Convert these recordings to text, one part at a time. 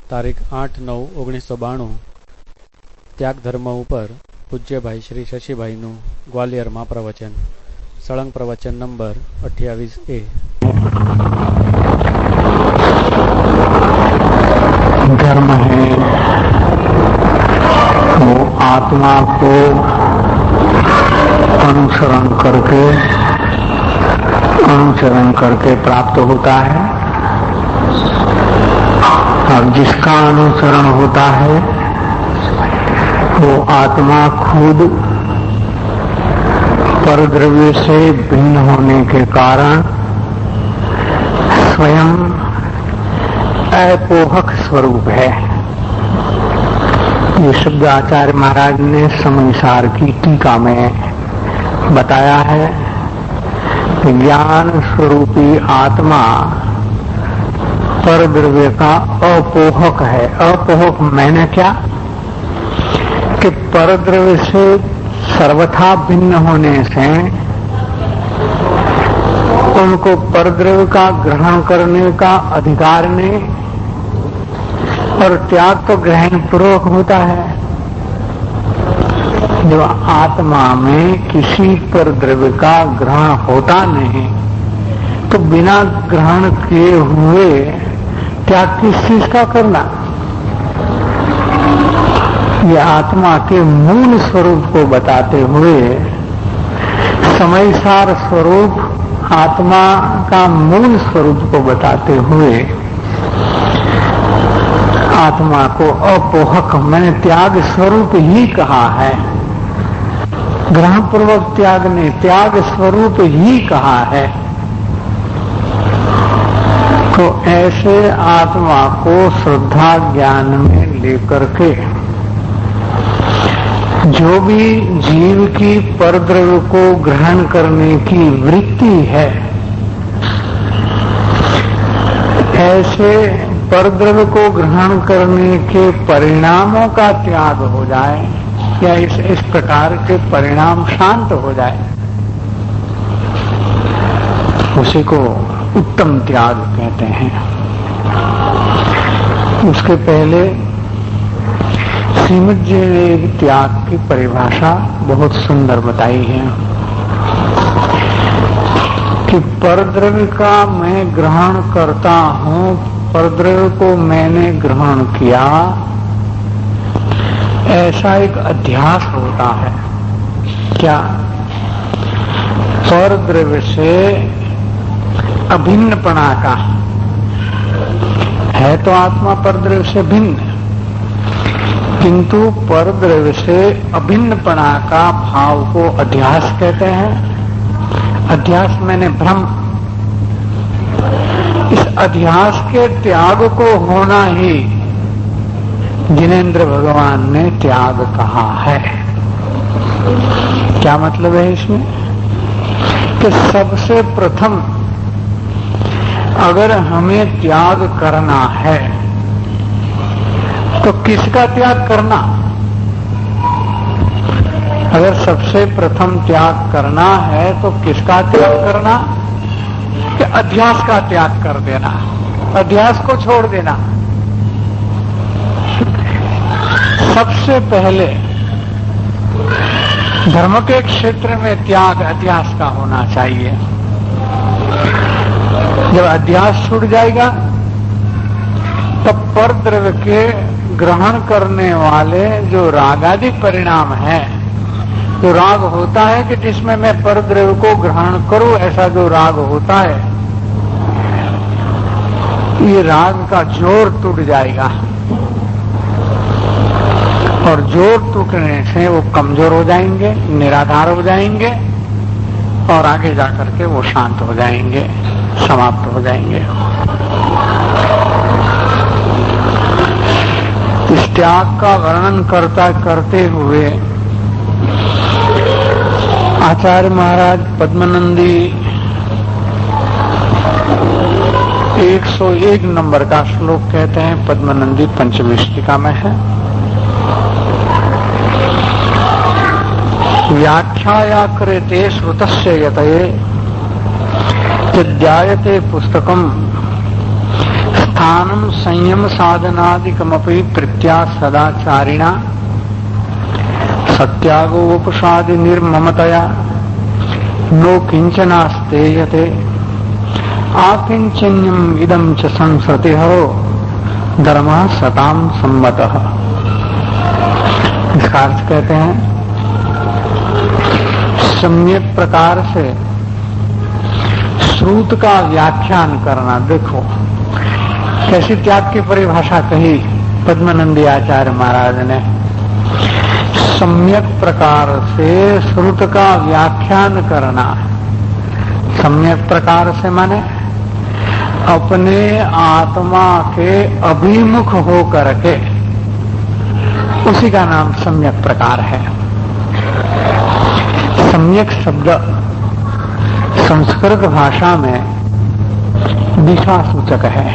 તારીખ 8/9/1992 ત્યાગ ધર્મ ઉપર પૂજ્યભાઈ શ્રી શશીભાઈનું ગ્વાલિયરમાં પ્રવચન. સળંગ પ્રવચન નંબર 28A. धर्म है वो आत्मा को अनुसरण करके प्राप्त होता है, और जिसका अनुसरण होता है वो आत्मा खुद परद्रव्य से भिन्न होने के कारण स्वयं अपोहक स्वरूप है। ये शब्द आचार्य महाराज ने समयसार की टीका में बताया है कि ज्ञान स्वरूपी आत्मा परद्रव्य का अपोहक है। अपोहक मैंने क्या कि परद्रव्य से सर्वथा भिन्न होने से उनको परद्रव्य का ग्रहण करने का अधिकार नहीं, और त्याग तो ग्रहण पूर्वक होता है। जब आत्मा में किसी परद्रव्य का ग्रहण होता नहीं तो बिना ग्रहण किए हुए त्याग किस चीज का करना? ये आत्मा के मूल स्वरूप को बताते हुए, समयसार स्वरूप आत्मा का मूल स्वरूप को बताते हुए आत्मा को अपोहक मैंने त्याग स्वरूप ही कहा है। ग्रहण पूर्वक त्याग ने त्याग स्वरूप ही कहा है। तो ऐसे आत्मा को श्रद्धा ज्ञान में लेकर के जो भी जीव की परद्रव्य को ग्रहण करने की वृत्ति है, ऐसे परद्रव्य को ग्रहण करने के परिणामों का त्याग हो जाए, या इस प्रकार के परिणाम शांत हो जाए, उसी को उत्तम त्याग कहते हैं। उसके पहले श्रीमद जी ने एक त्याग की परिभाषा बहुत सुंदर बताई है कि परद्रव्य का मैं ग्रहण करता हूं, परद्रव्य को मैंने ग्रहण किया, ऐसा एक अध्यास होता है। क्या? परद्रव्य से अभिन्नपना का है, तो आत्मा परद्रव्य से भिन्न, किंतु परद्रव्य से अभिन्नपना का भाव को अध्यास कहते हैं। अध्यास मैंने भ्रम। इस अध्यास के त्याग को होना ही जिनेंद्र भगवान ने त्याग कहा है। क्या मतलब है इसमें? कि सबसे प्रथम अगर हमें त्याग करना है तो किसका त्याग करना? अगर सबसे प्रथम त्याग करना है तो किसका त्याग करना? कि अध्यास का त्याग कर देना, अध्यास को छोड़ देना। सबसे पहले धर्म के क्षेत्र में त्याग अध्यास का होना चाहिए। जब अध्यास छूट जाएगा तब परद्रव्य के ग्रहण करने वाले जो रागादि परिणाम है, जो राग होता है कि जिसमें मैं परद्रव्य को ग्रहण करूं, ऐसा जो राग होता है, ये राग का जोर टूट जाएगा, और जोर टूटने से वो कमजोर हो जाएंगे, निराधार हो जाएंगे, और आगे जाकर के वो शांत हो जाएंगे, समाप्त हो जाएंगे। इस त्याग का वर्णन करते हुए आचार्य महाराज पद्मनंदी 101 नंबर का श्लोक कहते हैं, पद्मनंदी पंचविष्टिका में है। व्याख्याया कृते श्रुतस्य यतये यद्यायते पुस्तकम स्थानम संयम साधनादिकमपि प्रीत्या सदाचारिणा सत्यागोपसादि निर्ममतया नो किंचनास्तेयते आकिंचन्यम इदम च संसति हो धर्म सताम सम्मतः। इसका अर्थ कहते हैं सम्यक प्रकार से श्रुत का व्याख्यान करना। देखो कैसी त्याग की परिभाषा कही पद्मानंदी आचार्य महाराज ने। सम्यक प्रकार से श्रुत का व्याख्यान करना। सम्यक प्रकार से माने अपने आत्मा के अभिमुख हो करके, उसी का नाम सम्यक प्रकार है। सम्यक शब्द संस्कृत भाषा में दिशा सूचक है।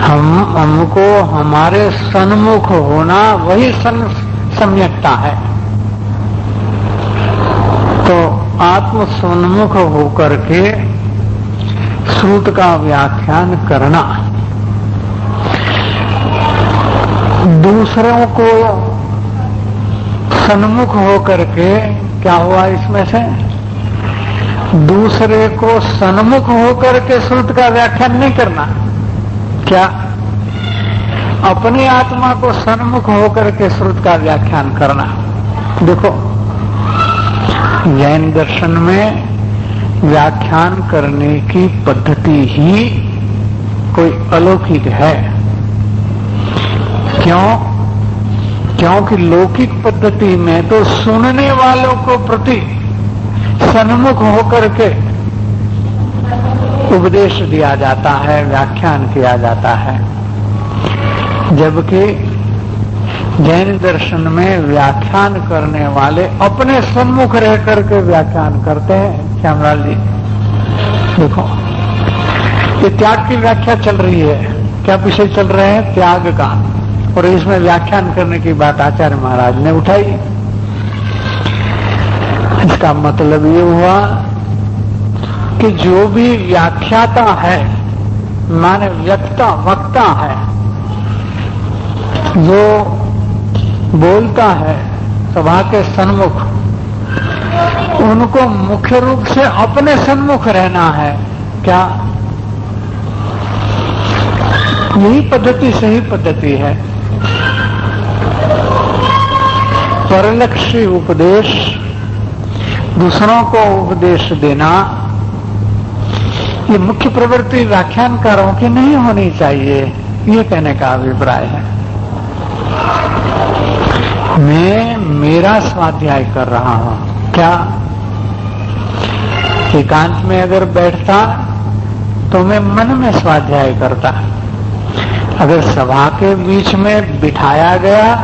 हमको हमारे सन्मुख होना वही सम्यकता है। तो आत्म सन्मुख होकर के श्रुत का व्याख्यान करना, दूसरों को सन्मुख होकर के, क्या हुआ इसमें से, दूसरे को सन्मुख होकर के श्रुत का व्याख्यान नहीं करना। क्या अपनी आत्मा को सन्मुख होकर के श्रुत का व्याख्यान करना। देखो जैन दर्शन में व्याख्यान करने की पद्धति ही कोई अलौकिक है। क्यों? क्योंकि लौकिक पद्धति में तो सुनने वालों को प्रति सन्मुख होकर के उपदेश दिया जाता है, व्याख्यान किया जाता है। जबकि जैन दर्शन में व्याख्यान करने वाले अपने सन्मुख रह करके व्याख्यान करते हैं। श्यामलाल जी देखो, ये त्याग की व्याख्या चल रही है। क्या विषय चल रहे हैं? त्याग का। और इसमें व्याख्यान करने की बात आचार्य महाराज ने उठाई। इसका मतलब ये हुआ कि जो भी व्याख्याता है, माने वक्ता है, जो बोलता है सभा के सन्मुख, उनको मुख्य रूप से अपने सन्मुख रहना है। क्या यही पद्धति सही पद्धति है? परलक्षी उपदेश, दूसरों को उपदेश देना, ये मुख्य प्रवृत्ति व्याख्यानकारों की नहीं होनी चाहिए, ये कहने का अभिप्राय है। मैं मेरा स्वाध्याय कर रहा हूं। क्या एकांत में अगर बैठता तो मैं मन में स्वाध्याय करता। अगर सभा के बीच में बिठाया गया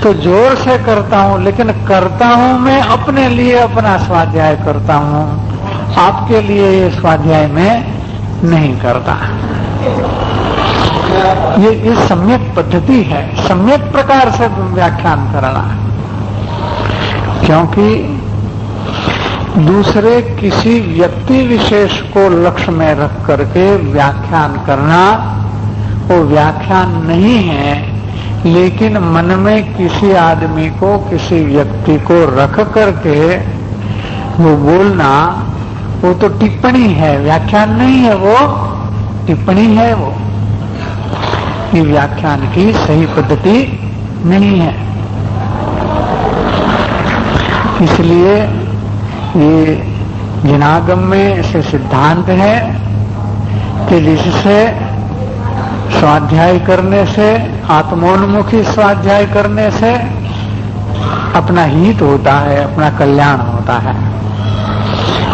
तो जोर से करता हूं, लेकिन करता हूं मैं अपने लिए, अपना स्वाध्याय करता हूं, आपके लिए ये स्वाध्याय में नहीं करता। ये सम्यक पद्धति है, सम्यक प्रकार से व्याख्यान करना। क्योंकि दूसरे किसी व्यक्ति विशेष को लक्ष्य में रख करके व्याख्यान करना वो व्याख्यान नहीं है, लेकिन मन में किसी आदमी को, किसी व्यक्ति को रख करके वो बोलना, वो तो टिप्पणी है, व्याख्यान नहीं है, वो टिप्पणी है। वो ये व्याख्यान की सही पद्धति नहीं है। इसलिए ये जिनागम में ऐसे सिद्धांत है कि जिससे स्वाध्याय करने से, आत्मोन्मुखी स्वाध्याय करने से अपना हित होता है, अपना कल्याण होता है।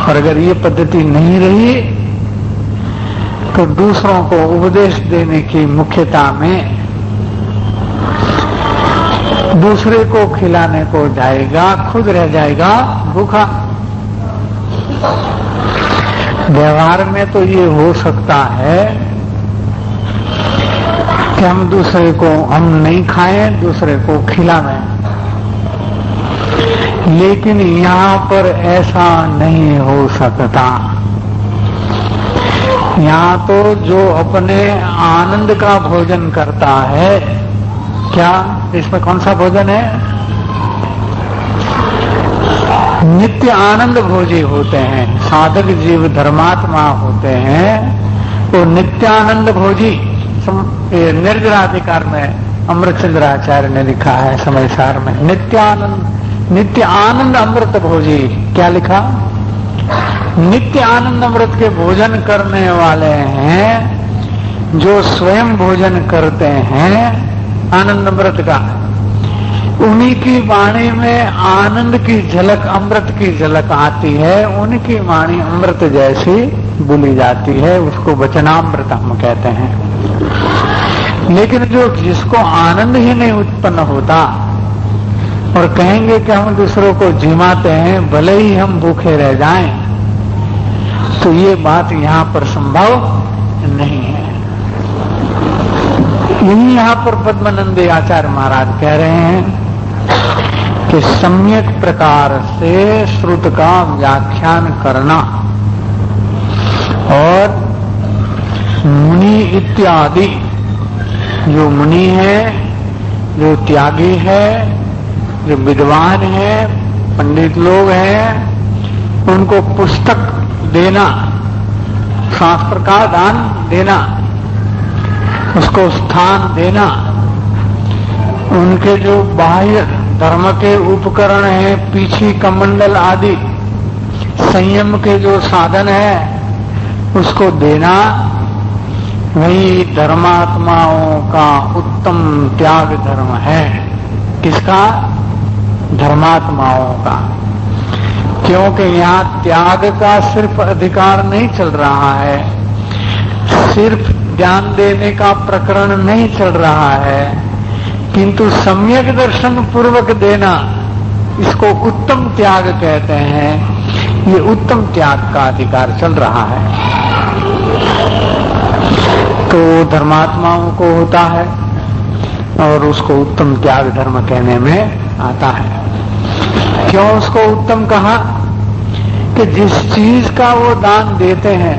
और अगर ये पद्धति नहीं रही तो दूसरों को उपदेश देने की मुख्यता में दूसरे को खिलाने को जाएगा, खुद रह जाएगा भूखा। व्यवहार में तो ये हो सकता है कि हम दूसरे को, हम नहीं खाएं, दूसरे को खिलाएं, लेकिन यहाँ पर ऐसा नहीं हो सकता। यहाँ तो जो अपने आनंद का भोजन करता है, क्या इसमें कौन सा भोजन है? नित्य आनंद भोजी होते हैं, साधक जीव धर्मात्मा होते हैं, तो नित्यानंद भोजी। निर्जराधिकार में अमृतचंद्र आचार्य ने लिखा है समय सार में, नित्य आनंद अमृत भोजी। क्या लिखा? नित्य आनंद अमृत के भोजन करने वाले हैं, जो स्वयं भोजन करते हैं आनंद अमृत का, उन्हीं की वाणी में आनंद की झलक, अमृत की झलक आती है, उनकी वाणी अमृत जैसी बोली जाती है, उसको वचनामृत हम कहते हैं। लेकिन जो जिसको आनंद ही नहीं उत्पन्न होता और कहेंगे कि हम दूसरों को जिमाते हैं भले ही हम भूखे रह जाएं, तो ये बात यहाँ पर संभव नहीं है। यही यहाँ पर पद्मानंदी आचार्य महाराज कह रहे हैं कि सम्यक प्रकार से श्रुत का व्याख्यान करना और मुनि इत्यादि, जो मुनि है, जो त्यागी है, जो विद्वान है, पंडित लोग हैं, उनको पुस्तक देना, शास्त्र का दान देना, उसको स्थान देना, उनके जो बाह्य धर्म के उपकरण हैं, पीछी कमंडल आदि संयम के जो साधन है, उसको देना, वही धर्मात्माओं का उत्तम त्याग धर्म है। किसका? धर्मात्माओं का। क्योंकि यहाँ त्याग का सिर्फ अधिकार नहीं चल रहा है, सिर्फ ज्ञान देने का प्रकरण नहीं चल रहा है, किंतु सम्यक दर्शन पूर्वक देना, इसको उत्तम त्याग कहते हैं। ये उत्तम त्याग का अधिकार चल रहा है, तो धर्मात्माओं को होता है और उसको उत्तम त्याग धर्म कहने में आता है। क्यों उसको उत्तम कहा? कि जिस चीज का वो दान देते हैं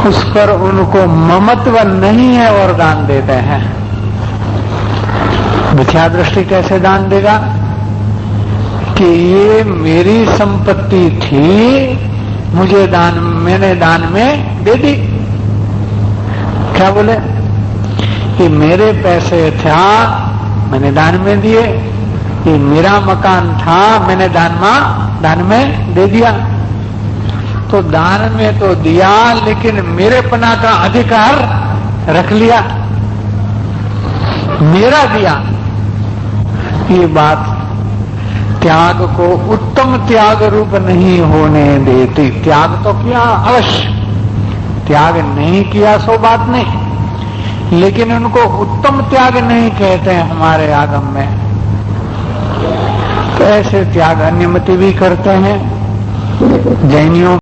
उस पर उनको ममत्व नहीं है और दान देते हैं। मिथ्या दृष्टि कैसे दान देगा? कि ये मेरी संपत्ति थी, मैंने दान में दे दी। क्या बोले? कि मेरे पैसे था, मैंने दान में दिए। ये मेरा मकान था, मैंने दान में दे दिया। तो दान में तो दिया, लेकिन मेरेपना का अधिकार रख लिया, मेरा दिया। ये बात त्याग को उत्तम त्याग रूप नहीं होने देती। त्याग तो किया अवश्य, त्याग नहीं किया सो बात नहीं, लेकिन उनको उत्तम त्याग नहीं कहते हैं हमारे आगम में। तो ऐसे त्याग अन्यमति भी करते हैं। जैनियों